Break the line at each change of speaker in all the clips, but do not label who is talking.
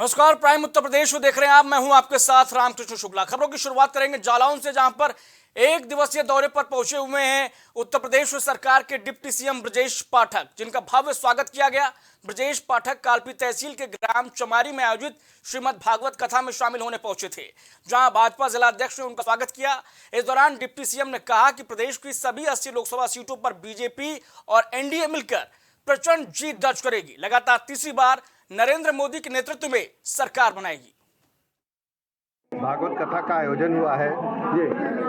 नमस्कार, प्राइम उत्तर प्रदेश को देख रहे हैं आप। मैं हूं आपके साथ रामकृष्ण शुक्ला। खबरों की शुरुआत करेंगे जालौन से, जहां पर एक दिवसीय दौरे पर पहुंचे हुए हैं उत्तर प्रदेश सरकार के डिप्टी सीएम ब्रजेश पाठक, जिनका भव्य स्वागत किया गया। ब्रजेश पाठक कालपी तहसील के ग्राम चमारी में आयोजित श्रीमद् भागवत कथा में शामिल होने पहुंचे थे, जहां भाजपा जिला अध्यक्ष ने उनका स्वागत किया। इस दौरान डिप्टी सीएम ने कहा कि प्रदेश की सभी 80 लोकसभा सीटों पर बीजेपी और एनडीए मिलकर प्रचंड जीत दर्ज करेगी। लगातार तीसरी बार नरेंद्र मोदी के नेतृत्व में सरकार बनाएगी।
भागवत कथा का आयोजन हुआ है जी,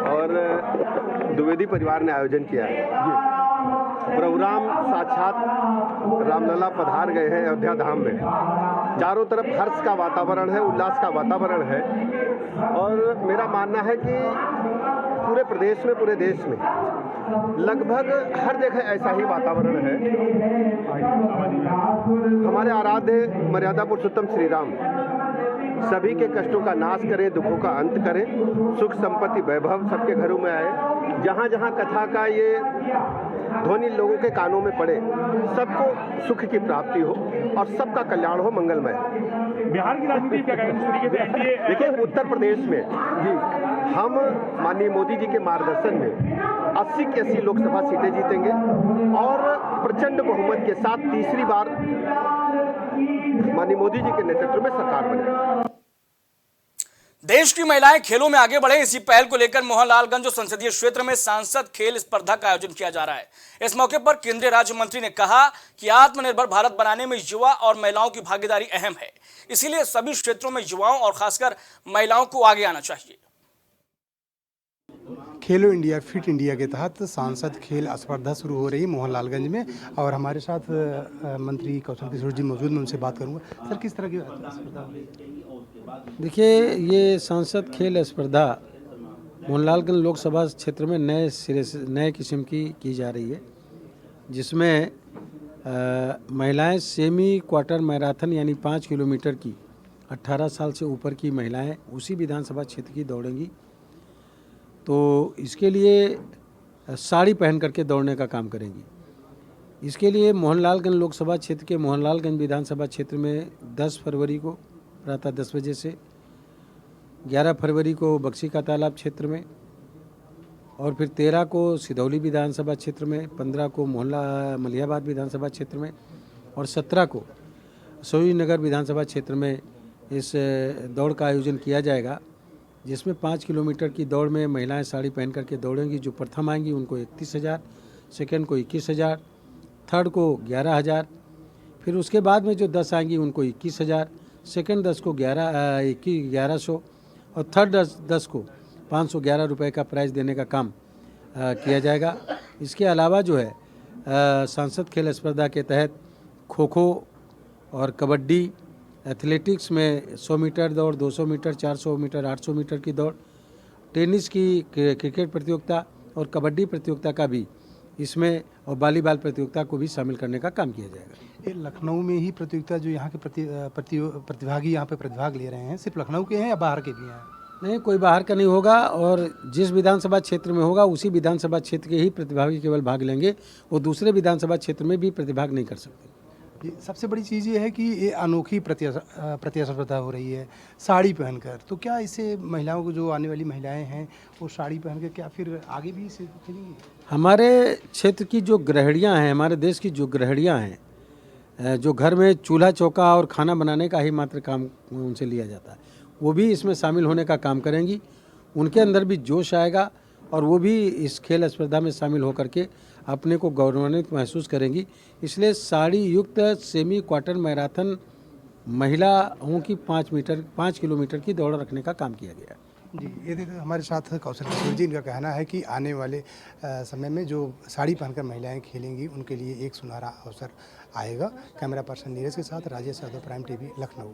और द्विवेदी परिवार ने आयोजन किया है जी। प्रभु राम साक्षात रामलला पधार गए हैं अयोध्या धाम में। चारों तरफ हर्ष का वातावरण है, उल्लास का वातावरण है, और मेरा मानना है कि पूरे प्रदेश में, पूरे देश में लगभग हर जगह ऐसा ही वातावरण है। हमारे आराध्य मर्यादा पुरुषोत्तम श्री राम सभी के कष्टों का नाश करें, दुखों का अंत करें, सुख संपत्ति वैभव सबके घरों में आए। जहाँ जहाँ कथा का ये ध्वनि लोगों के कानों में पड़े, सबको सुख की प्राप्ति हो और सबका कल्याण हो, मंगलमय।
बिहार की राजनीति क्या कहेंगे?
देखिए, उत्तर प्रदेश में हम माननीय मोदी जी के मार्गदर्शन में 80 की 80 लोकसभा सीटें जीतेंगे और प्रचंड बहुमत के साथ तीसरी बार माननीय मोदी जी के नेतृत्व में सरकार बनेगी।
देश की महिलाएं खेलों में आगे बढ़े, इसी पहल को लेकर मोहनलालगंज संसदीय क्षेत्र में सांसद खेल स्पर्धा का आयोजन किया जा रहा है। इस मौके पर केंद्रीय राज्य मंत्री ने कहा कि आत्मनिर्भर भारत बनाने में युवा और महिलाओं की भागीदारी अहम है, इसीलिए सभी क्षेत्रों में युवाओं और खासकर महिलाओं को आगे आना चाहिए।
खेलो इंडिया फिट इंडिया के तहत सांसद खेल स्पर्धा शुरू हो रही है मोहनलालगंज में, और हमारे साथ मंत्री कौशल किशोर जी मौजूद। मैं उनसे बात करूंगा। सर, किस तरह की स्पर्धा हो रही है?
देखिए, ये सांसद खेल स्पर्धा मोहनलालगंज लोकसभा क्षेत्र में नए सिरे से नए किस्म की जा रही है, जिसमें महिलाएं सेमी क्वार्टर मैराथन यानी 5 किलोमीटर की 18 साल से ऊपर की महिलाएं उसी विधानसभा क्षेत्र की दौड़ेंगी। तो इसके लिए साड़ी पहन करके दौड़ने का काम करेंगी। इसके लिए मोहनलालगंज लोकसभा क्षेत्र के मोहनलालगंज विधानसभा क्षेत्र में 10 फरवरी को प्रातः 10 बजे से, 11 फरवरी को बक्सी का तालाब क्षेत्र में, और फिर 13 को सिधौली विधानसभा क्षेत्र में, 15 को मलिहाबाद विधानसभा क्षेत्र में, और 17 को सोईनगर विधानसभा क्षेत्र में इस दौड़ का आयोजन किया जाएगा, जिसमें 5 किलोमीटर की दौड़ में महिलाएं साड़ी पहन करके दौड़ेंगी। जो प्रथम आएंगी उनको 31,000, सेकेंड को 21,000, थर्ड को 11,000, फिर उसके बाद में जो 10 आएंगी उनको 21,000, सेकेंड 10 को 1100 और थर्ड 10 को 511 रुपये का प्राइज़ देने का काम किया जाएगा। इसके अलावा जो है सांसद खेल स्पर्धा के तहत खो खो और कबड्डी, एथलेटिक्स में 100 मीटर दौड़, 200 मीटर, 400 मीटर, 800 मीटर की दौड़, टेनिस की, क्रिकेट प्रतियोगिता और कबड्डी प्रतियोगिता का भी इसमें, और वॉलीबॉल प्रतियोगिता को भी शामिल करने का काम किया जाएगा।
ये लखनऊ में ही प्रतियोगिता, जो यहाँ के प्रतिभागी यहाँ पे प्रतिभाग ले रहे हैं, सिर्फ लखनऊ के हैं या बाहर के भी हैं?
नहीं, कोई बाहर का नहीं होगा, और जिस विधानसभा क्षेत्र में होगा उसी विधानसभा क्षेत्र के ही प्रतिभागी केवल भाग लेंगे, वो दूसरे विधानसभा क्षेत्र में भी प्रतिभाग नहीं कर सकते।
सबसे बड़ी चीज़ ये है कि ये अनोखी प्रतिस्पर्धा हो रही है साड़ी पहनकर। तो क्या इससे महिलाओं को, जो आने वाली महिलाएं हैं, वो साड़ी पहनकर क्या फिर आगे भी इसे खेलेंगी?
हमारे क्षेत्र की जो गृहिणियां हैं, हमारे देश की जो गृहिणियां हैं, जो घर में चूल्हा चौका और खाना बनाने का ही मात्र काम उनसे लिया जाता है, वो भी इसमें शामिल होने का काम करेंगी। उनके अंदर भी जोश आएगा और वो भी इस खेल स्पर्धा में शामिल होकर के अपने को गौरवान्वित महसूस करेंगी। इसलिए साड़ी युक्त सेमी क्वार्टर मैराथन महिलाओं की 5 किलोमीटर की दौड़ रखने का काम किया गया।
जी, ये देखो हमारे साथ कौशल किशोर जी। इनका कहना है कि आने वाले समय में जो साड़ी पहनकर महिलाएं खेलेंगी, उनके लिए एक सुनहरा अवसर आएगा। कैमरा पर्सन नीरज के साथ राजेश यादव, प्राइम टीवी, लखनऊ।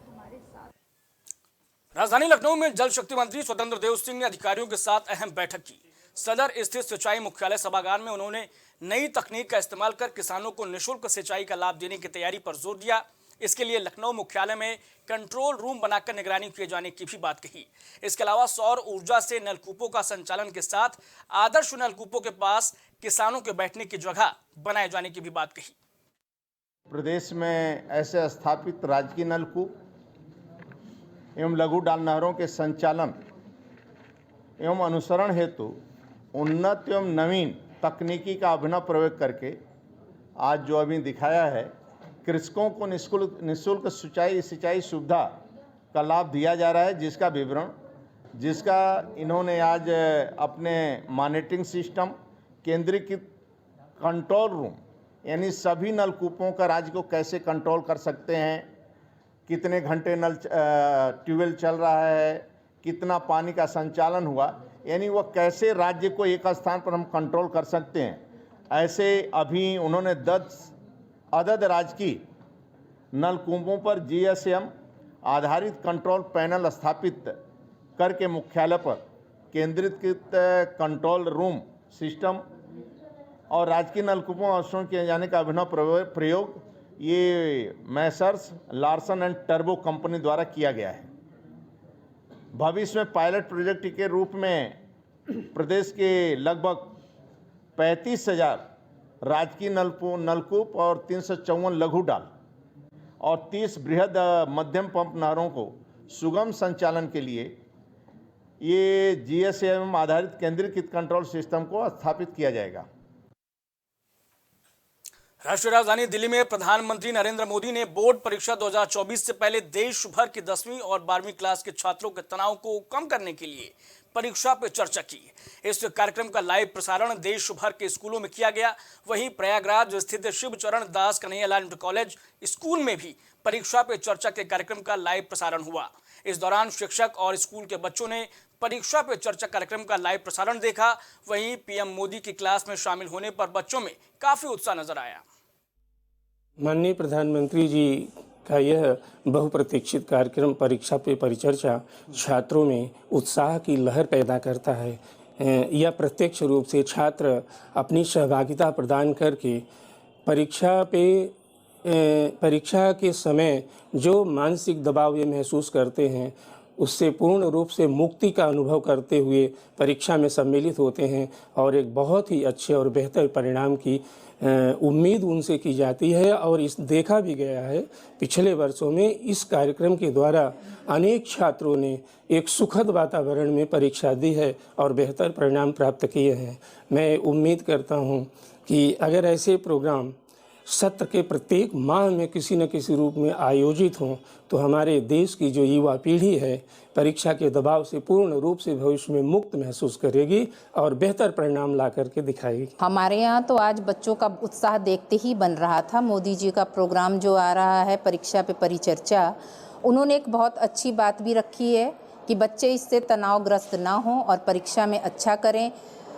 राजधानी लखनऊ में जल शक्ति मंत्री स्वतंत्र देव सिंह ने अधिकारियों के साथ अहम बैठक की। सदर स्थित सिंचाई मुख्यालय सभागार में उन्होंने नई तकनीक का इस्तेमाल कर किसानों को निःशुल्क सिंचाई का लाभ देने की तैयारी पर जोर दिया। इसके लिए लखनऊ मुख्यालय में कंट्रोल रूम बनाकर निगरानी किए जाने की भी बात कही। इसके अलावा सौर ऊर्जा से नलकूपों का संचालन के साथ आदर्श नलकूपों के पास किसानों के बैठने की जगह बनाए जाने की भी बात कही।
प्रदेश में ऐसे स्थापित राजकीय नलकूप एवं लघु डाल नहरों के संचालन एवं अनुसरण हेतु उन्नत एवं नवीन तकनीकी का अभिनव प्रयोग करके आज जो अभी दिखाया है, कृषकों को निःशुल्क सिंचाई सुविधा का लाभ दिया जा रहा है, जिसका विवरण इन्होंने आज अपने मॉनिटरिंग सिस्टम, केंद्रीकृत कंट्रोल रूम, यानी सभी नलकूपों का राज्य को कैसे कंट्रोल कर सकते हैं, कितने घंटे ट्यूबवेल चल रहा है, कितना पानी का संचालन हुआ, यानी वह कैसे राज्य को एक स्थान पर हम कंट्रोल कर सकते हैं। ऐसे अभी उन्होंने 10 अदद राजकीय नलकूपों पर GSM आधारित कंट्रोल पैनल स्थापित करके मुख्यालय पर केंद्रीकृत कंट्रोल रूम सिस्टम और राजकीय नलकूपों अवसरों किए जाने का अभिनव प्रयोग ये Messrs Larsen and turbo company द्वारा किया गया है। भविष्य में पायलट प्रोजेक्ट के रूप में प्रदेश के लगभग 35,000 राजकीय नलकूप और 354 लघु डाल और 30 बृहद मध्यम पंप नहरों को सुगम संचालन के लिए ये GSM आधारित केंद्रीकृत कंट्रोल सिस्टम को स्थापित किया जाएगा।
राष्ट्रीय राजधानी दिल्ली में प्रधानमंत्री नरेंद्र मोदी ने बोर्ड परीक्षा 2024 से पहले देश भर के 10वीं और 12वीं क्लास के छात्रों के तनाव को कम करने के लिए परीक्षा पर चर्चा की। इस कार्यक्रम का लाइव प्रसारण देश भर के स्कूलों में किया गया। वहीं प्रयागराज स्थित शिव चरण दास कन्हैयालाल इंटर कॉलेज स्कूल में भी परीक्षा पे चर्चा के कार्यक्रम का लाइव प्रसारण हुआ। इस दौरान शिक्षक और स्कूल के बच्चों ने परीक्षा पे चर्चा कार्यक्रम का लाइव प्रसारण देखा। वहीं पीएम मोदी की क्लास में शामिल होने पर बच्चों में काफी उत्साह नजर आया।
माननीय प्रधानमंत्री जी का यह बहुप्रतीक्षित कार्यक्रम परीक्षा पे परिचर्चा छात्रों में उत्साह की लहर पैदा करता है। यह प्रत्यक्ष रूप से छात्र अपनी सहभागिता प्रदान करके परीक्षा के समय जो मानसिक दबाव ये महसूस करते हैं उससे पूर्ण रूप से मुक्ति का अनुभव करते हुए परीक्षा में सम्मिलित होते हैं और एक बहुत ही अच्छे और बेहतर परिणाम की उम्मीद उनसे की जाती है। और इस देखा भी गया है पिछले वर्षों में इस कार्यक्रम के द्वारा अनेक छात्रों ने एक सुखद वातावरण में परीक्षा दी है और बेहतर परिणाम प्राप्त किए हैं। मैं उम्मीद करता हूं कि अगर ऐसे प्रोग्राम सत्र के प्रत्येक माह में किसी न किसी रूप में आयोजित हों तो हमारे देश की जो युवा पीढ़ी है परीक्षा के दबाव से पूर्ण रूप से भविष्य में मुक्त महसूस करेगी और बेहतर परिणाम ला करके दिखाएगी।
हमारे यहाँ तो आज बच्चों का उत्साह देखते ही बन रहा था। मोदी जी का प्रोग्राम जो आ रहा है परीक्षा पे परिचर्चा, उन्होंने एक बहुत अच्छी बात भी रखी है कि बच्चे इससे तनावग्रस्त ना हों और परीक्षा में अच्छा करें।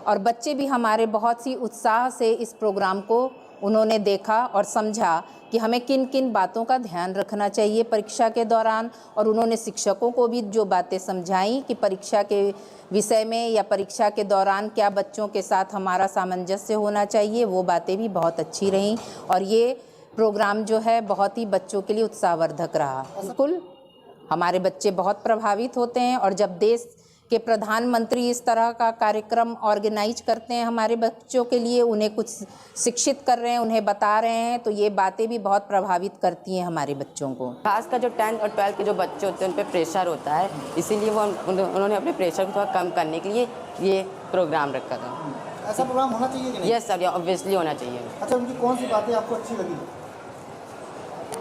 और बच्चे भी हमारे बहुत सी उत्साह से इस प्रोग्राम को उन्होंने देखा और समझा कि हमें किन किन बातों का ध्यान रखना चाहिए परीक्षा के दौरान। और उन्होंने शिक्षकों को भी जो बातें समझाई कि परीक्षा के विषय में या परीक्षा के दौरान क्या बच्चों के साथ हमारा सामंजस्य होना चाहिए, वो बातें भी बहुत अच्छी रहीं। और ये प्रोग्राम जो है बहुत ही बच्चों के लिए उत्साहवर्धक रहा। बिल्कुल हमारे बच्चे बहुत प्रभावित होते हैं और जब देश के प्रधानमंत्री इस तरह का कार्यक्रम ऑर्गेनाइज करते हैं हमारे बच्चों के लिए, उन्हें कुछ शिक्षित कर रहे हैं, उन्हें बता रहे हैं, तो ये बातें भी बहुत प्रभावित करती हैं हमारे बच्चों को।
खासकर जो 10th और 12th के जो बच्चे होते हैं उन पर प्रेशर होता है, इसीलिए उन्होंने अपने प्रेशर को थोड़ा कम करने के लिए ये प्रोग्राम रखा था।
ऐसा प्रोग्राम होना चाहिए कि नहीं?
यस सर, ऑब्वियसली होना चाहिए।
अच्छा, उनकी कौन सी बातें आपको अच्छी लगी?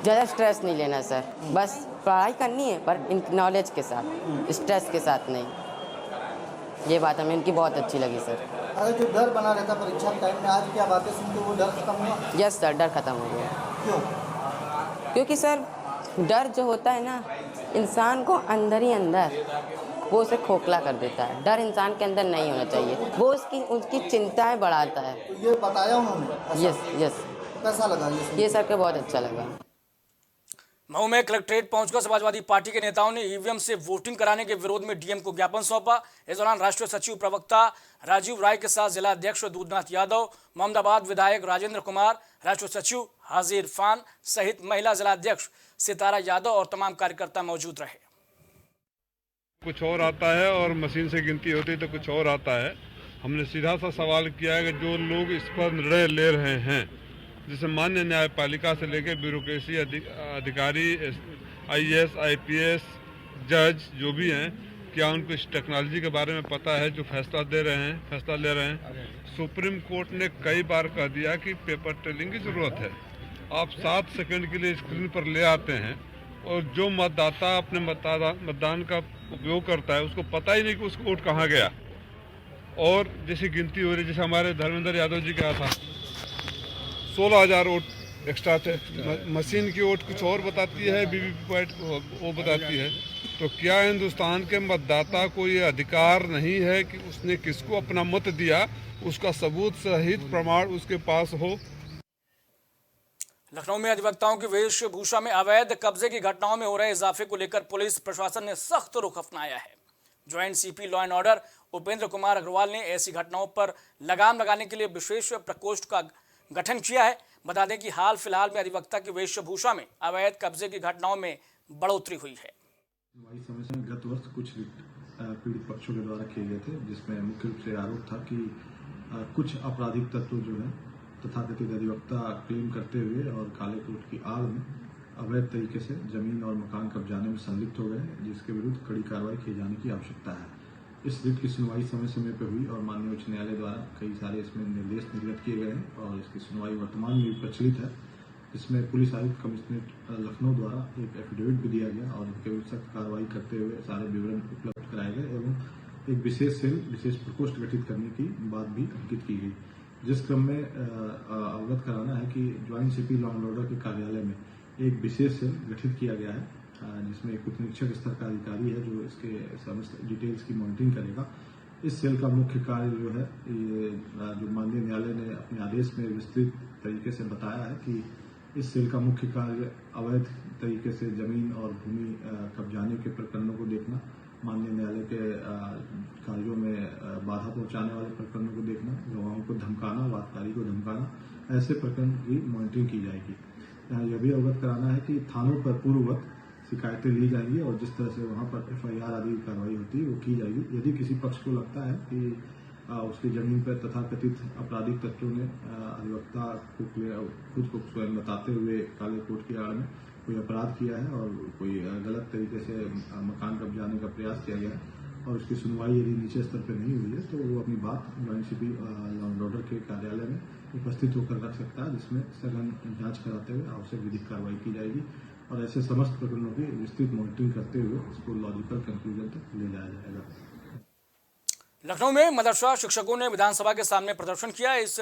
ज़्यादा स्ट्रेस नहीं लेना सर, बस पढ़ाई करनी है पर नॉलेज के साथ, स्ट्रेस के साथ नहीं। ये बात हमें इनकी बहुत अच्छी लगी सर।
अगर जो डर बना रहता परीक्षा के टाइम में, आज क्या बातें सुन के वो डर खत्म हुआ?
यस सर, डर खत्म हो गया।
क्यों?
क्योंकि सर डर जो होता है ना, इंसान को अंदर ही अंदर वो उसे खोखला कर देता है। डर इंसान के अंदर नहीं होना चाहिए, वो उसकी चिंताएं बढ़ाता है।
तो ये बताया उन्होंने?
यस।
कैसा लगा
ये सर को बहुत अच्छा लगा।
मऊ में कलेक्ट्रेट पहुंचकर समाजवादी पार्टी के नेताओं ने ईवीएम से वोटिंग कराने के विरोध में डीएम को ज्ञापन सौंपा। इस दौरान राष्ट्रीय सचिव प्रवक्ता राजीव राय के साथ जिला अध्यक्ष दूधनाथ यादव, मोहम्मदाबाद विधायक राजेंद्र कुमार, राष्ट्रीय सचिव हाजी इरफान सहित महिला जिला अध्यक्ष सितारा यादव और तमाम कार्यकर्ता मौजूद रहे।
कुछ और आता है और मशीन से गिनती होती तो कुछ और आता है। हमने सीधा सा सवाल किया है कि जो लोग इस पर निर्णय ले रहे हैं, जिसे मान्य न्यायपालिका से लेकर ब्यूरोक्रेसी अधिकारी, IAS, IPS, जज जो भी हैं, क्या उनको इस टेक्नोलॉजी के बारे में पता है जो फैसला ले रहे हैं। सुप्रीम कोर्ट ने कई बार कह दिया कि पेपर टेलिंग की ज़रूरत है। आप 7 सेकंड के लिए स्क्रीन पर ले आते हैं और जो मतदाता अपने मतदान का उपयोग करता है उसको पता ही नहीं कि उसका वोट कहाँ गया। और जैसे गिनती हो रही, जैसे हमारे धर्मेंद्र यादव जी का था 16,000 वोट एक्स्ट्रा थे, मशीन की वोट कुछ और बताती है, वीवीपैट वो बताती है। तो क्या हिंदुस्तान के मतदाता को ये अधिकार नहीं है कि उसने किसको अपना मत दिया, उसका सबूत सहित प्रमाण उसके पास हो।
लखनऊ में अधिवक्ताओं की वेशभूषा में अवैध कब्जे की घटनाओं में हो रहे इजाफे को लेकर पुलिस प्रशासन ने सख्त रुख अपनाया है। Joint CP law and order Upendra Kumar Agrawal ने ऐसी घटनाओं पर लगाम लगाने के लिए विशेष प्रकोष्ठ का गठन किया है। बता दें कि हाल फिलहाल में अधिवक्ता की वेशभूषा में अवैध कब्जे की घटनाओं में बढ़ोतरी हुई है।
समय से गत वर्ष कुछ पीड़ित पक्षों के द्वारा किए गए थे, जिसमें मुख्य रूप से आरोप था कि कुछ आपराधिक तत्व जो है तथाकथित अधिवक्ता क्लेम करते हुए और काले कोट की आड़ में अवैध तरीके से जमीन और मकान कब्जाने में संलिप्त हो गए, जिसके विरुद्ध कड़ी कार्रवाई किए जाने की आवश्यकता है। इस रिट की सुनवाई समय समय पर हुई और माननीय उच्च न्यायालय द्वारा कई सारे इसमें निर्देश निर्गत किए गए हैं और इसकी सुनवाई वर्तमान में भी प्रचलित है। इसमें पुलिस आयुक्त कमिश्नरेट लखनऊ द्वारा एक एफिडेविट भी दिया गया और इनके विरुद्ध सख्त कार्रवाई करते हुए सारे विवरण उपलब्ध कराए गए एवं एक विशेष सेल विशेष प्रकोष्ठ गठित करने की बात भी अंकित की गई। जिस क्रम में अवगत कराना है कि joint CP law and order के कार्यालय में एक विशेष सेल गठित किया गया है, जिसमें एक उप निरीक्षक स्तर का अधिकारी है जो इसके समस्त डिटेल्स की मॉनिटरिंग करेगा। इस सेल का मुख्य कार्य जो है ये जो माननीय न्यायालय ने अपने आदेश में विस्तृत तरीके से बताया है कि इस सेल का मुख्य कार्य अवैध तरीके से जमीन और भूमि कब्जाने के प्रकरणों को देखना, माननीय न्यायालय के कार्यों में बाधा पहुंचाने वाले प्रकरणों को देखना, गवाहों को धमकाना, वादकारी को धमकाना, ऐसे प्रकरण की मॉनिटरिंग की जाएगी। यहाँ यह भी अवगत कराना है कि थानों पर पूर्ववत शिकायतें ली जाएंगी और जिस तरह से वहाँ पर FIR आदि की कार्रवाई होती है वो की जाएगी। यदि किसी पक्ष को लगता है कि उसकी जमीन पर तथाकथित आपराधिक तत्वों ने अधिवक्ता को खुद को स्वयं बताते हुए काले कोट की आड़ में कोई अपराध किया है और कोई गलत तरीके से मकान कब्जाने का प्रयास किया गया है और उसकी सुनवाई यदि नीचे स्तर पर नहीं हुई है तो वो अपनी बात joint CP law and order के कार्यालय में उपस्थित होकर रख सकता है, जिसमें सघन जांच कराते हुए आवश्यक विधिक कार्रवाई की जाएगी और ऐसे समस्त प्रकरणों की विस्तृत मॉनिटरिंग करते हुए इसको लॉजिकल कंक्लूजन तक ले जाया जाएगा।
लखनऊ में मदरसा शिक्षकों ने विधानसभा के सामने प्रदर्शन किया। इस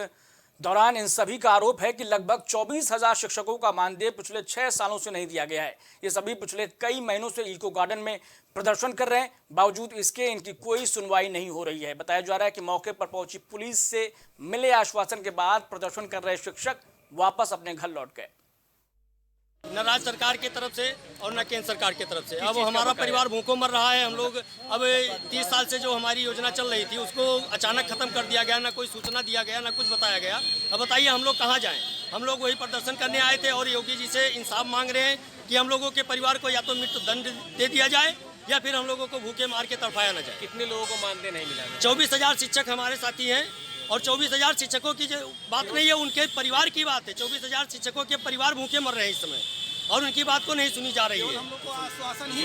दौरान इन सभी का आरोप है कि लगभग 24,000 शिक्षकों का मानदेय पिछले 6 सालों से नहीं दिया गया है। ये सभी पिछले कई महीनों से इको गार्डन में प्रदर्शन कर रहे हैं, बावजूद इसके इनकी कोई सुनवाई नहीं हो रही है। बताया जा रहा है कि मौके पर पहुंची पुलिस से मिले आश्वासन के बाद प्रदर्शन कर रहे शिक्षक वापस अपने घर लौट गए।
न राज्य सरकार की तरफ से और न केंद्र सरकार की तरफ से। अब हमारा परिवार भूखों मर रहा है। हम लोग अब 30 साल से जो हमारी योजना चल रही थी उसको अचानक खत्म कर दिया गया, ना कोई सूचना दिया गया, ना कुछ बताया गया। अब बताइए हम लोग कहाँ जाएं? हम लोग वही प्रदर्शन करने आए थे और योगी जी से इंसाफ मांग रहे हैं कि हम लोगों के परिवार को या तो मृत्यु दंड दे दिया जाए या फिर हम लोगों को भूखे मार के तड़पाया न जाए।
कितने लोगों को मानदेय नहीं मिला?
24,000 शिक्षक हमारे साथी हैं और 24,000 शिक्षकों की जो बात नहीं है, उनके परिवार की बात है। 24,000 शिक्षकों के परिवार भूखे मर रहे हैं इस समय और उनकी बात को नहीं सुनी जा रही है।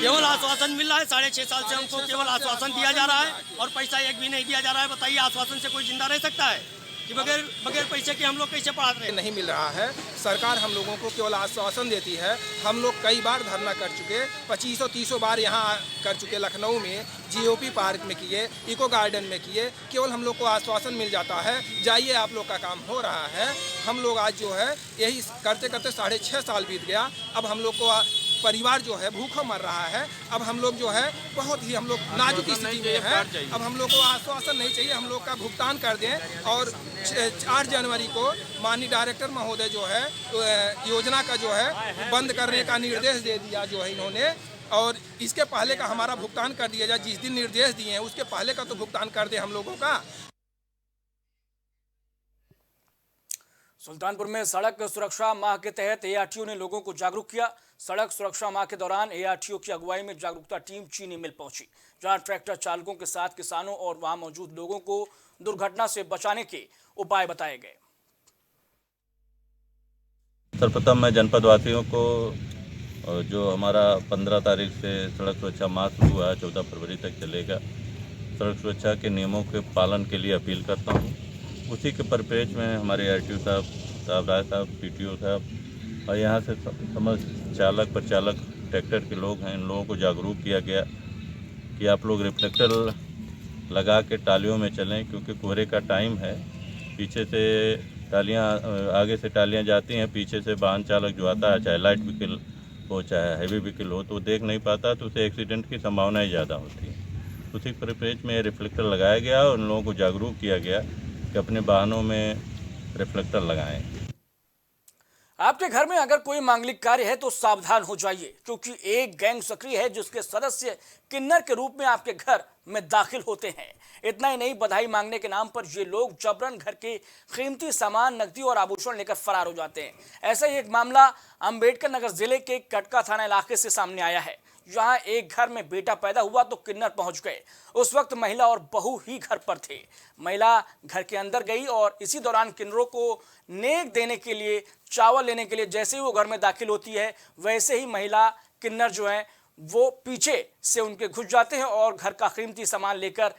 केवल आश्वासन मिल रहा है। 6.5 साल से हमको केवल आश्वासन दिया जा रहा है और पैसा एक भी नहीं दिया जा रहा है। बताइए आश्वासन से कोई जिंदा रह सकता है कि बगैर पैसे के हम लोग कैसे पढ़ा रहे हैं?
नहीं मिल रहा है। सरकार हम लोगों को केवल आश्वासन देती है। हम लोग कई बार धरना कर चुके, 2500-30 बार यहाँ कर चुके, लखनऊ में GOP पार्क में किए, इको गार्डन में किए। केवल हम लोग को आश्वासन मिल जाता है, जाइए आप लोग का काम हो रहा है। हम लोग आज जो है यही करते करते 6.5 साल बीत गया। अब हम लोग को परिवार जो है भूखा मर रहा है। अब हम लोग जो है बहुत ही हम लोग नाजुक स्थिति में है। अब हम लोग को आश्वासन नहीं चाहिए, हम लोग का भुगतान कर दें। और 4 जनवरी को माननीय डायरेक्टर महोदय जो है योजना का जो है बंद करने का निर्देश दे दिया जो है इन्होंने, और इसके पहले का हमारा भुगतान कर दिया जाए। जिस दिन निर्देश दिए हैं उसके पहले का तो भुगतान कर दे हम लोगों का।
सुल्तानपुर में सड़क सुरक्षा माह के तहत ARTO ने लोगों को जागरूक किया। सड़क सुरक्षा माह के दौरान ARTO की अगुवाई में जागरूकता टीम चीनी मिल पहुंची, जहां ट्रैक्टर चालकों के साथ किसानों और वहां मौजूद लोगों को दुर्घटना से बचाने के उपाय बताए गए।
सर्वप्रथम मैं जनपद वासियों को और जो हमारा 15 तारीख से सड़क सुरक्षा माह शुरू हुआ है, 14 फरवरी तक चलेगा। सड़क सुरक्षा के नियमों के पालन के लिए अपील करता हूँ। उसी के परिप्रेक्ष्य में हमारे आरटीओ साहब, राय साहब, पीटीओ साहब और यहाँ से समस्त चालक परिचालक ट्रैक्टर के लोग हैं, इन लोगों को जागरूक किया गया कि आप लोग रिफ्लेक्टर लगा के टालियों में चलें, क्योंकि कोहरे का टाइम है। पीछे से टालियाँ, आगे से टालियाँ जाती हैं, पीछे से वाहन चालक जो आता है, चाहे लाइट व्हीकल हो चाहे हैवी व्हीकल हो, तो देख नहीं पाता, तो उसे एक्सीडेंट की संभावनाएं ज़्यादा होती हैं। उसी परिप्रेक्ष्य में रिफ्लेक्टर लगाया गया और उन लोगों को जागरूक किया गया कि अपने वाहनों में रिफ्लेक्टर लगाएं।
आपके घर में अगर कोई मांगलिक कार्य है तो सावधान हो जाइए, क्योंकि एक गैंग सक्रिय है जिसके सदस्य किन्नर के रूप में आपके घर में दाखिल होते हैं। इतना ही नहीं, बधाई मांगने के नाम पर ये लोग जबरन घर के कीमती सामान, नकदी और आभूषण लेकर फरार हो जाते हैं। ऐसा ही एक मामला अंबेडकर नगर जिले के कटका थाना इलाके से सामने आया है। यहाँ एक घर में बेटा पैदा हुआ तो किन्नर पहुंच गए। उस वक्त महिला और बहू ही घर पर थे। महिला घर के अंदर गई और इसी दौरान किन्नरों को नेक देने के लिए, चावल लेने के लिए जैसे ही वो घर में दाखिल होती है, वैसे ही महिला किन्नर जो है वो पीछे से उनके घुस जाते हैं और घर का कीमती सामान लेकर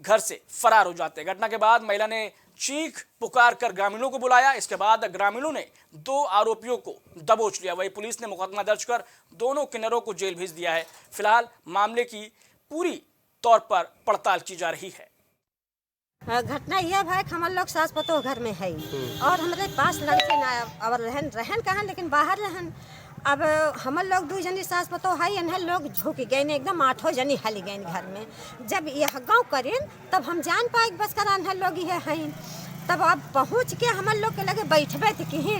घर से फरार हो जाते हैं। घटना के बाद महिला ने चीख पुकार कर ग्रामीणों को बुलाया। इसके बाद ग्रामीणों ने 2 आरोपियों को दबोच लिया। वही पुलिस ने मुकदमा दर्ज कर दोनों किन्नरों को जेल भेज दिया है। फिलहाल मामले की पूरी तौर पर पड़ताल की जा रही है।
घटना यह है कि हम लोग सास पतो घर में है और हमारे पास लड़के ना और रहन कहाँ, लेकिन बाहर रहन। अब हम लोग 2 जनी सास पतो है, इन्हें लोग झुक गए ने, एकदम 8 जनी हली गए घर में। जब यह गाँव करें तब हम जान पाए बस कर अन्हर लोग ये हैं। तब अब पहुँच के हम लोग के लगे बैठबे थे कहीं,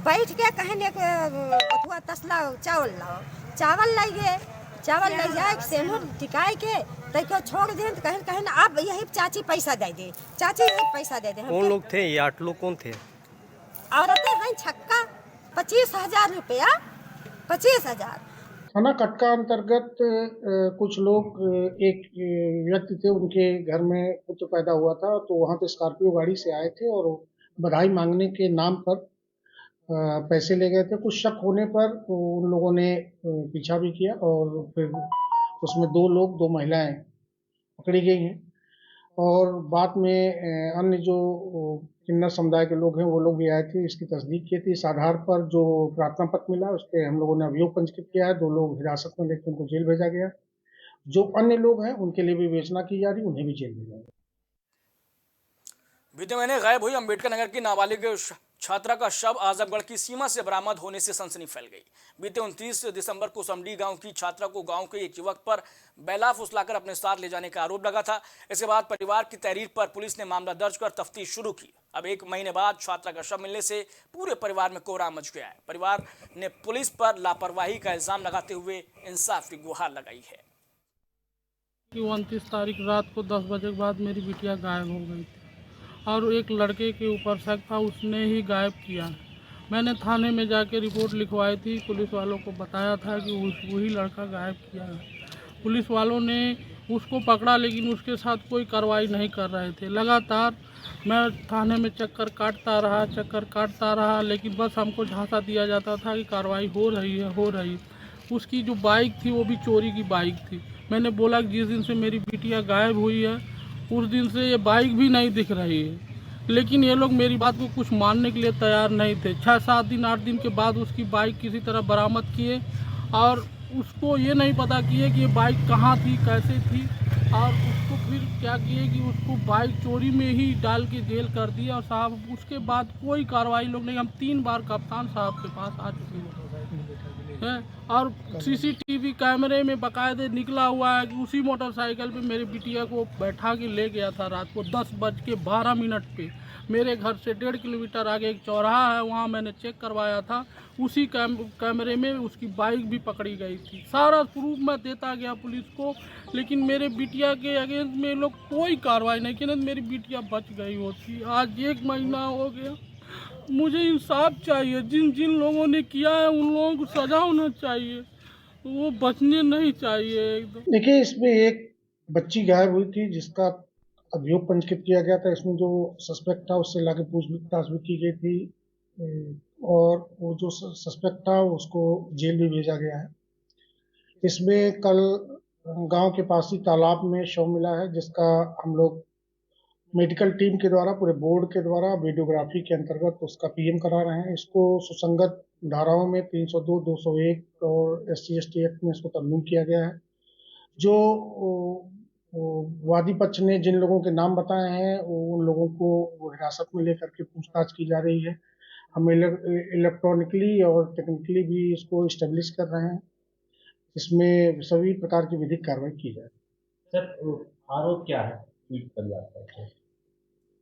बैठ के कहें एक अथुआ तसला चावल लाओ, चावल लाइए, चावल ले जाए सेनूर टिकाए के तैको छोड़ दें तो कहें अब यही चाची पैसा दे दे, चाची यही पैसा दे दे।
कौन लोग थे ये 8 लोग? कौन थे?
औरतें हैं छक्का, 25,000 रुपया, 25,000।
थाना कटका अंतर्गत कुछ लोग, एक व्यक्ति थे, उनके घर में पुत्र पैदा हुआ था, तो वहाँ पे स्कॉर्पियो गाड़ी से आए थे और बधाई मांगने के नाम पर पैसे ले गए थे। कुछ शक होने पर उन लोगों ने पीछा भी किया और फिर उसमें 2 लोग 2 महिलाएं पकड़ी गई हैं और बाद में अन्य जो किन्नर समुदाय के लोग हैं वो लोग भी आए थे, इसकी तस्दीक की थी। इस आधार पर जो प्रार्थना पत्र मिला उस पर हम लोगों ने अभियोग पंजीकृत किया है। 2 लोग हिरासत में लेकर उनको जेल भेजा गया। जो अन्य लोग हैं उनके लिए भी विवेचना की जा रही, उन्हें भी जेल भेजा गया।
बीते महीने गायब हुई अंबेडकर नगर की नाबालिग छात्रा का शव आजमगढ़ की सीमा से बरामद होने से सनसनी फैल गई। बीते 29 दिसंबर को समडी गांव की छात्रा को गांव के एक युवक पर बेला फुसलाकर अपने साथ ले जाने का आरोप लगा था। इसके बाद परिवार की तहरीर पर पुलिस ने मामला दर्ज कर तफ्तीश शुरू की। अब 1 महीने बाद छात्रा का शव मिलने से पूरे परिवार में कोहराम मच गया है। परिवार ने पुलिस पर लापरवाही का इल्जाम लगाते हुए इंसाफ की गुहार लगाई है।
29 तारीख रात को 10 बजे के बाद मेरी बिटिया गायब हो गई थी और एक लड़के के ऊपर शक था, उसने ही गायब किया। मैंने थाने में जाके रिपोर्ट लिखवाई थी, पुलिस वालों को बताया था कि वही लड़का गायब किया है। पुलिस वालों ने उसको पकड़ा लेकिन उसके साथ कोई कार्रवाई नहीं कर रहे थे। लगातार मैं थाने में चक्कर काटता रहा, लेकिन बस हमको झांसा दिया जाता था कि कार्रवाई हो रही है। उसकी जो बाइक थी वो भी चोरी की बाइक थी। मैंने बोला कि जिस दिन से मेरी बिटिया गायब हुई है उस दिन से ये बाइक भी नहीं दिख रही है, लेकिन ये लोग मेरी बात को कुछ मानने के लिए तैयार नहीं थे। 6-7 दिन 8 दिन के बाद उसकी बाइक किसी तरह बरामद किए और उसको ये नहीं पता किए कि ये बाइक कहाँ थी, कैसे थी, और उसको फिर क्या किए कि उसको बाइक चोरी में ही डाल के जेल कर दिया। और साहब उसके बाद कोई कार्रवाई लोग नहीं। हम 3 बार कप्तान साहब के पास आ चुके हैं और सीसीटीवी कैमरे में बाकायदे निकला हुआ है कि उसी मोटरसाइकिल पे मेरी बिटिया को बैठा के ले गया था रात को 10:12 पे। मेरे घर से 1.5 किलोमीटर आगे एक चौराहा है, वहाँ मैंने चेक करवाया था। उसी कैमरे में उसकी बाइक भी पकड़ी गई थी। सारा प्रूफ मैं देता गया पुलिस को, लेकिन मेरे बिटिया के अगेंस्ट में लोग कोई कार्रवाई नहीं की। मेरी बिटिया बच गई होती। आज 1 महीना हो गया। मुझे इंसाफ चाहिए। जिन लोगों ने किया है उन लोगों को सजा होना चाहिए, वो बचने नहीं चाहिए एकदम।
देखिए, इसमें एक बच्ची गायब हुई थी जिसका अभियोग पंजीकृत किया गया था। इसमें जो सस्पेक्ट था उससे लाके पूछताछ भी की गई थी। और वो जो सस्पेक्ट था उसको जेल भी भेजा गया है। इसमें कल गांव के पास ही तालाब में शव मिला है, जिसका हम लोग मेडिकल टीम के द्वारा, पूरे बोर्ड के द्वारा वीडियोग्राफी के अंतर्गत उसका पीएम करा रहे हैं। इसको सुसंगत धाराओं में 302, 201 और SC/ST एक्ट में इसको तरमीम किया गया है। जो वादी पक्ष ने जिन लोगों के नाम बताए हैं उन लोगों को हिरासत में लेकर के पूछताछ की जा रही है। हम इलेक्ट्रॉनिकली और टेक्निकली भी इसको इस्टेब्लिश कर रहे हैं। इसमें सभी प्रकार की विधिक कार्रवाई की जाए।
सर, आरोप क्या है पीड़ित परिवार का?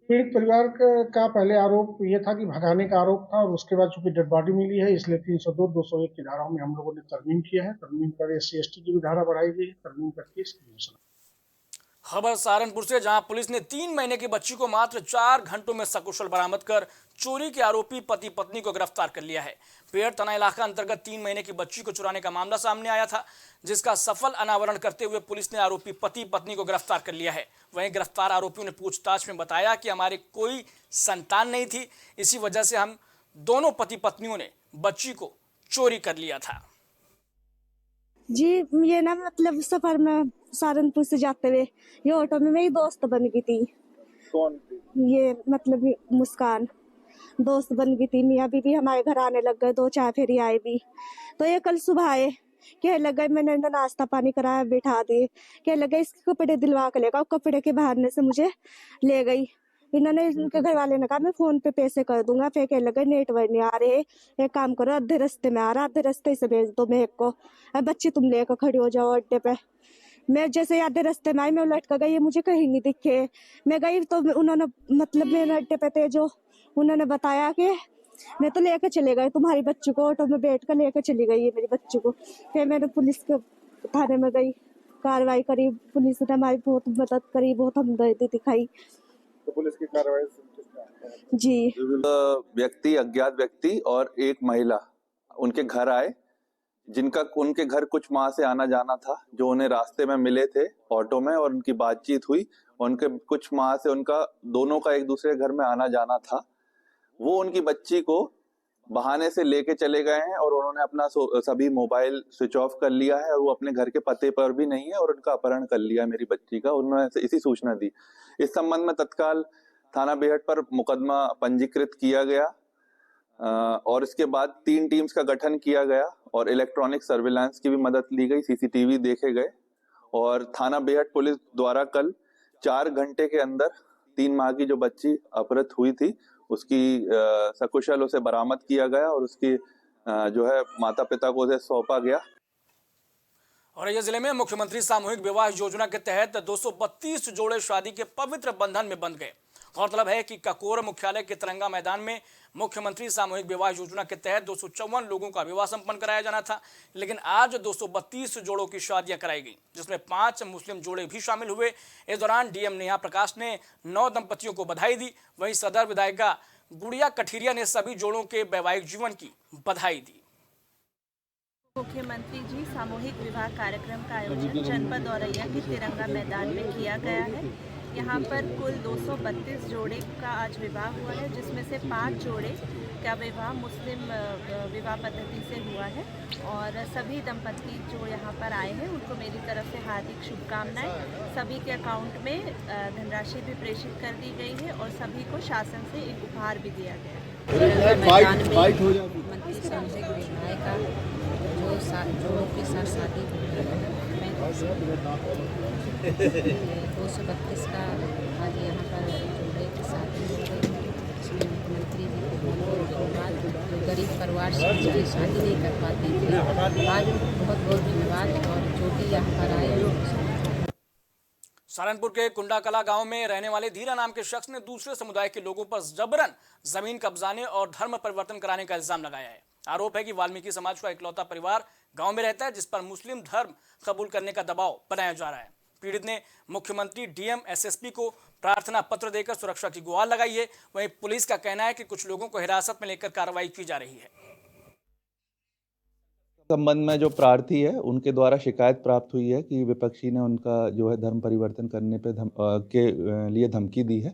पीड़ित परिवार का पहले आरोप ये था कि भगाने का आरोप था, और उसके बाद चूंकि डेड बॉडी मिली है इसलिए 302, 201 की धाराओं में हम लोगों ने तरमीम किया है। तरमीम कर SC/ST की भी धारा बढ़ाई गई है। तरमीम करके इसकी
खबर सहारनपुर से, जहां पुलिस ने 3 महीने की बच्ची को मात्र 4 घंटों में सकुशल बरामद कर चोरी के आरोपी पति पत्नी को गिरफ्तार कर लिया है। पेड़ थाना इलाका अंतर्गत 3 महीने की बच्ची को चुराने का मामला सामने आया था, जिसका सफल अनावरण करते हुए पुलिस ने आरोपी पति पत्नी को गिरफ्तार कर लिया है। वहीं गिरफ्तार आरोपियों ने पूछताछ में बताया कि हमारी कोई संतान नहीं थी, इसी वजह से हम दोनों पति पत्नियों ने बच्ची को चोरी कर लिया था।
जी, ये ना मतलब सफर में सहारनपुर से जाते हुए ये ऑटो में मेरी दोस्त बन गई थी।
कौन थी?
ये मतलब मुस्कान दोस्त बन गई थी। मियाँ बीबी हमारे घर आने लग गए, 2 चाय फेरी आए भी। तो ये कल सुबह आए, कह लग गए, मैंने नाश्ता पानी कराया, बिठा दिए, कह लग गए इसके कपड़े दिलवा के लेगा। कपड़े के बहाने से मुझे ले गई। इन्होंने, उनके घर वाले ने कहा मैं फोन पे पैसे कर दूंगा। फिर कह लगे नेटवर्क नहीं आ रहे, एक काम करो आधे रास्ते में आ रहा, आधे रास्ते से भेज दो मेरे को, बच्ची तुम लेकर खड़ी हो जाओ अड्डे पे। मैं जैसे आधे रास्ते में आई, मैं उलट कर गई, मुझे कहीं नहीं दिखे। मैं गई तो उन्होंने मतलब मेरे अड्डे पे थे जो, उन्होंने बताया कि मैं तो लेकर चले गए तुम्हारी बच्ची को, ऑटो में बैठ कर लेकर चली गई है मेरी बच्ची को। फिर मैंने पुलिस के थाने में गई, कार्रवाई करी, पुलिस ने हमारी बहुत मदद करी, बहुत हमदर्दी दिखाई।
तो पुलिस की कार्रवाई
जी।
व्यक्ति, अज्ञात व्यक्ति और एक महिला उनके घर आए, जिनका उनके घर कुछ माह से आना जाना था, जो उन्हें रास्ते में मिले थे ऑटो में और उनकी बातचीत हुई। उनके कुछ माह से उनका दोनों का एक दूसरे घर में आना जाना था। वो उनकी बच्ची को बहाने से लेके चले गए हैं और उन्होंने अपना सभी मोबाइल स्विच ऑफ कर लिया है और वो अपने घर के पते पर भी नहीं है और उनका अपहरण कर लिया मेरी बच्ची का। उन्होंने इसी सूचना दी। इस संबंध में तत्काल थाना बेहट पर मुकदमा पंजीकृत किया गया और इसके बाद 3 टीम्स का गठन किया गया और इलेक्ट्रॉनिक सर्विलांस की भी मदद ली गई, CCTV देखे गए और थाना बेहट पुलिस द्वारा कल 4 घंटे के अंदर 3 माह की जो बच्ची अपहृत हुई थी उसकी सकुशल उसे बरामद किया गया और उसकी जो है माता पिता को उसे सौंपा गया।
औरैया जिले में मुख्यमंत्री सामूहिक विवाह योजना के तहत 232 जोड़े शादी के पवित्र बंधन में बंध गए। गौरतलब है कि ककोर मुख्यालय के तिरंगा मैदान में मुख्यमंत्री सामूहिक विवाह योजना के तहत 254 लोगों का विवाह संपन्न कराया जाना था, लेकिन आज 232 जोड़ों की शादियां कराई गई, जिसमें 5 मुस्लिम जोड़े भी शामिल हुए। इस दौरान DM नेहा प्रकाश ने 9 दंपतियों को बधाई दी। वहीं सदर विधायिका गुड़िया कठिरिया ने सभी जोड़ों के वैवाहिक जीवन की बधाई दी।
मुख्यमंत्री जी सामूहिक विवाह कार्यक्रम का आयोजन जनपद औरैया के तिरंगा मैदान में किया गया है। यहाँ पर कुल 232 जोड़े का आज विवाह हुआ है, जिसमें से 5 जोड़े का विवाह मुस्लिम विवाह पद्धति से हुआ है और सभी दंपति जो यहाँ पर आए हैं उनको मेरी तरफ से हार्दिक शुभकामनाएं। सभी के अकाउंट में धनराशि भी प्रेषित कर दी गई है और सभी को शासन से एक उपहार भी दिया गया है।
मुख्यमंत्री सामूहिक विवाह का जो जोड़ों के साथ शादी हुई है, 232 का आज यहाँ पर जोड़े की शादी हो गई। इसमें मुख्यमंत्री जी के बाद जो गरीब परिवार से शादी नहीं कर पाते थे, आज बहुत बहुत धन्यवाद। और जो भी यहाँ पर आए।
सहारनपुर के कुंडा कला गांव में रहने वाले धीरा नाम के शख्स ने दूसरे समुदाय के लोगों पर जबरन जमीन कब्जाने और धर्म परिवर्तन कराने का इल्जाम लगाया है। आरोप है कि वाल्मीकि समाज का इकलौता परिवार गांव में रहता है, जिस पर मुस्लिम धर्म कबूल करने का दबाव बनाया जा रहा है। पीड़ित ने मुख्यमंत्री DM SSP को प्रार्थना पत्र देकर सुरक्षा की गुहार लगाई है। वहीं पुलिस का कहना है कि कुछ लोगों को हिरासत में लेकर कार्रवाई की जा रही है।
संबंध में जो प्रार्थी है उनके द्वारा शिकायत प्राप्त हुई है कि विपक्षी ने उनका जो है धर्म परिवर्तन करने के लिए धमकी दी है।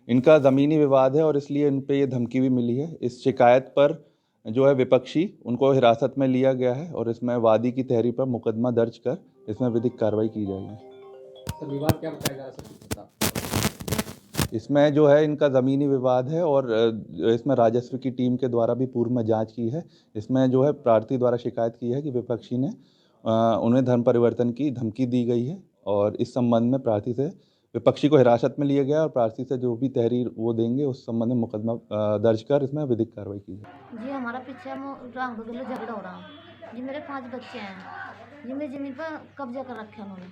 इनका ज़मीनी विवाद है और इसलिए इन पे ये धमकी भी मिली है। इस शिकायत पर जो है विपक्षी उनको हिरासत में लिया गया है और इसमें वादी की तहरीर पर मुकदमा दर्ज कर इसमें विधिक कार्रवाई की जाएगी।
सर विवाद क्या बताया जा रहा है?
इसमें जो है इनका ज़मीनी विवाद है और इसमें राजस्व की टीम के द्वारा भी पूर्व में जांच की है। इसमें जो है प्रार्थी द्वारा शिकायत की है कि विपक्षी ने उन्हें धर्म परिवर्तन की धमकी दी गई है और इस संबंध में प्रार्थी से विपक्षी को हिरासत में लिया गया और प्रार्थी से जो भी तहरीर वो देंगे उस संबंध में मुकदमा दर्ज कर इसमें विधिक कार्रवाई की जाए।
जी हमारा पीछे झगड़ा हो रहा है जी, मेरे 5 बच्चे हैं जी, मेरी ज़मीन पर कब्जा कर रखे उन्होंने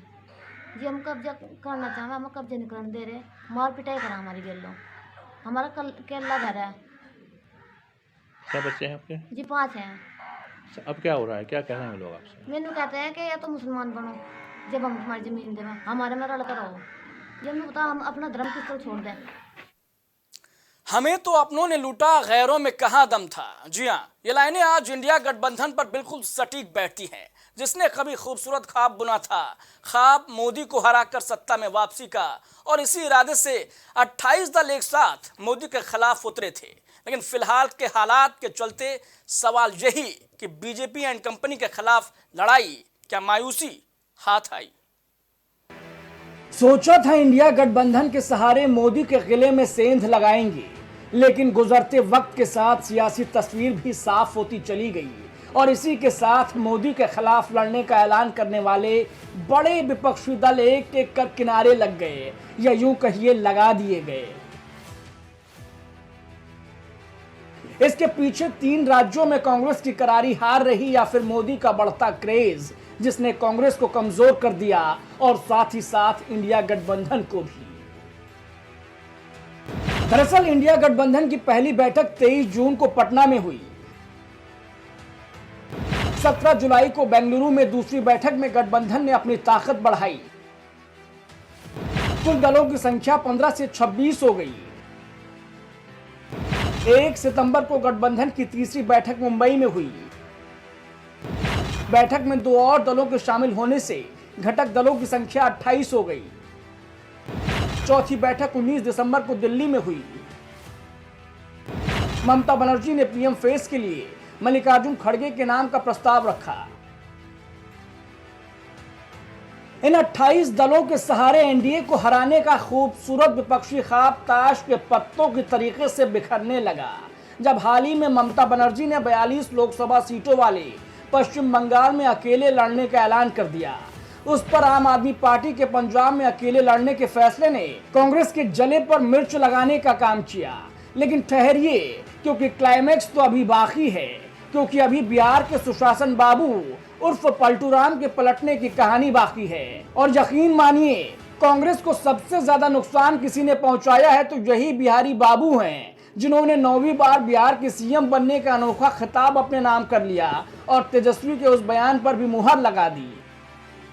जी, हम कब्जा करना चाहें, हम कब्जा नहीं करने दे रहे, मार पिटाई करा हमारी गेलों, हमारा केला घर है।
क्या बच्चे हैं आपके?
जी 5 हैं।
अब क्या हो रहा है, क्या कह रहे हैं लोग आपसे?
मैंने कहते हैं कि या तो मुसलमान बनो जब हम तुम्हारी ज़मीन देना, हमारे में रल कर रहो, ये हमें बता हम अपना धर्म किस तरह छोड़ दें।
हमें तो अपनों ने लूटा, गैरों में कहाँ दम था। जी हाँ, ये लाइनें आज इंडिया गठबंधन पर बिल्कुल सटीक बैठती हैं। जिसने कभी खूबसूरत ख्वाब बुना था, ख्वाब मोदी को हराकर सत्ता में वापसी का, और इसी इरादे से 28 दल एक साथ मोदी के खिलाफ उतरे थे। लेकिन फिलहाल के हालात के चलते सवाल यही कि बीजेपी एंड कंपनी के खिलाफ लड़ाई क्या मायूसी हाथ आई। सोचा था इंडिया गठबंधन के सहारे मोदी के किले में सेंध लगाएंगे, लेकिन गुजरते वक्त के साथ सियासी तस्वीर भी साफ होती चली गई और इसी के साथ मोदी के खिलाफ लड़ने का ऐलान करने वाले बड़े विपक्षी दल एक एक कर किनारे लग गए या यूं कहिए लगा दिए गए। इसके पीछे 3 राज्यों में कांग्रेस की करारी हार रही या फिर मोदी का बढ़ता क्रेज जिसने कांग्रेस को कमजोर कर दिया और साथ ही साथ इंडिया गठबंधन को भी। दरअसल इंडिया गठबंधन की पहली बैठक 23 जून को पटना में हुई। 17 जुलाई को बेंगलुरु में दूसरी बैठक में गठबंधन ने अपनी ताकत बढ़ाई। कुल दलों की संख्या 15 से 26 हो गई। 1 सितंबर को गठबंधन की तीसरी बैठक मुंबई में हुई। बैठक में 2 और दलों के शामिल होने से घटक दलों की संख्या 28 हो गई। चौथी बैठक 19 दिसंबर को दिल्ली में हुई। ममता बनर्जी ने पीएम फेस के लिए मल्लिकार्जुन खड़गे के नाम का प्रस्ताव रखा। इन 28 दलों के सहारे एनडीए को हराने का खूबसूरत विपक्षी ख्वाब ताश के पत्तों के तरीके से बिखरने लगा, जब हाल ही में ममता बनर्जी ने 42 लोकसभा सीटों वाले पश्चिम बंगाल में अकेले लड़ने का ऐलान कर दिया। उस पर आम आदमी पार्टी के पंजाब में अकेले लड़ने के फैसले ने कांग्रेस के जले पर मिर्च लगाने का काम किया। लेकिन ठहरिए, क्योंकि क्लाइमैक्स तो अभी बाकी है, क्योंकि अभी बिहार के सुशासन बाबू उर्फ पलटू राम के पलटने की कहानी बाकी है। और यकीन मानिए, कांग्रेस को सबसे ज्यादा नुकसान किसी ने पहुंचाया है तो यही बिहारी बाबू हैं, जिन्होंने 9वीं बार बिहार के सीएम बनने का अनोखा खिताब अपने नाम कर लिया और तेजस्वी के उस बयान पर भी मुहर लगा दी।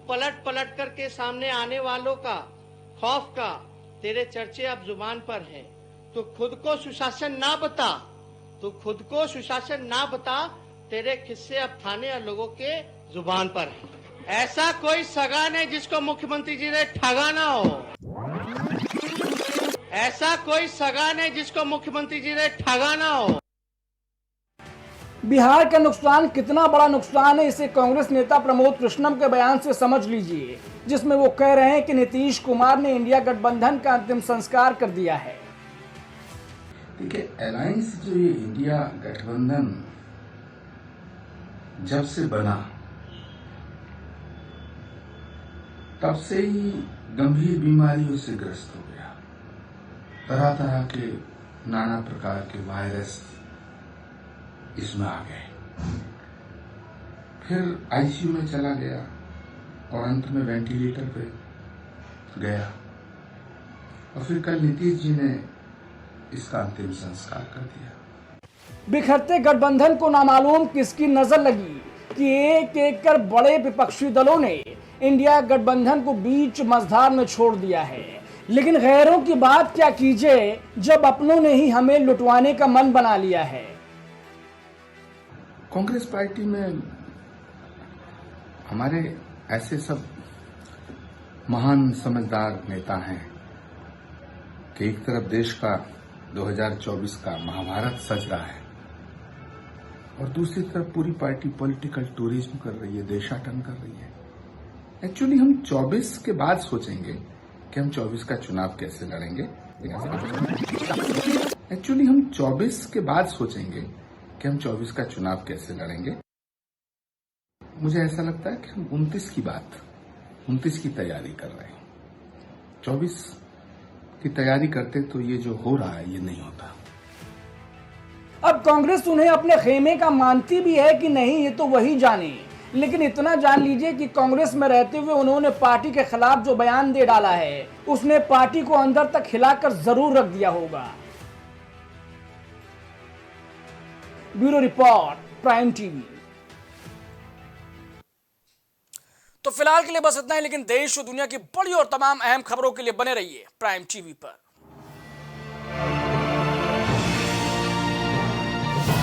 पलट पलट करके सामने आने वालों का खौफ का तेरे चर्चे अब जुबान पर है। तो खुद को सुशासन ना बता, तो खुद को सुशासन ना बता, तेरे किस्से अब थाने और लोगों के जुबान पर है। ऐसा कोई सगा नहीं जिसको मुख्यमंत्री जी ने ठगा ना हो। ऐसा कोई सगा नहीं जिसको मुख्यमंत्री जी ने ठगा ना हो।
बिहार का नुकसान कितना बड़ा नुकसान है, इसे कांग्रेस नेता प्रमोद कृष्णम के बयान से समझ लीजिए, जिसमें वो कह रहे हैं कि नीतीश कुमार ने इंडिया गठबंधन का अंतिम संस्कार कर दिया है।
देखिए, अलायंस जो ये इंडिया गठबंधन जब से बना तब से ही गंभीर बीमारियों से ग्रस्त हो गया। तरह तरह के नाना प्रकार के वायरस इसमें आ गए, फिर आईसीयू में चला गया और अंत में वेंटिलेटर पे गया और फिर कल नीतीश जी ने इसका अंतिम संस्कार कर दिया।
बिखरते गठबंधन को नामालूम किसकी नजर लगी कि एक एक कर बड़े विपक्षी दलों ने इंडिया गठबंधन को बीच मझधार में छोड़ दिया है। लेकिन गैरों की बात क्या कीजिए जब अपनों ने ही हमें लुटवाने का मन बना लिया है।
कांग्रेस पार्टी में हमारे ऐसे सब महान समझदार नेता हैं कि एक तरफ देश का 2024 का महाभारत सज रहा है और दूसरी तरफ पूरी पार्टी पॉलिटिकल टूरिज्म कर रही है, देशाटन कर रही है। एक्चुअली हम 24 के बाद सोचेंगे कि हम 24 का चुनाव कैसे लड़ेंगे। एक्चुअली हम 24 के बाद सोचेंगे कि हम 24 का चुनाव कैसे लड़ेंगे। मुझे ऐसा लगता है कि हम 29 की तैयारी कर रहे हैं। 24 की तैयारी करते तो ये जो हो रहा है ये नहीं होता।
अब कांग्रेस उन्हें अपने खेमे का मानती भी है कि नहीं, ये तो वही जाने। लेकिन इतना जान लीजिए कि कांग्रेस में रहते हुए उन्होंने पार्टी के खिलाफ जो बयान दे डाला है उसने पार्टी को अंदर तक हिलाकर जरूर रख दिया होगा। Bureau report, prime TV. तो फिलहाल के लिए बस इतना ही, लेकिन देश और दुनिया की बड़ी और तमाम अहम खबरों के लिए बने रहिए प्राइम टीवी पर।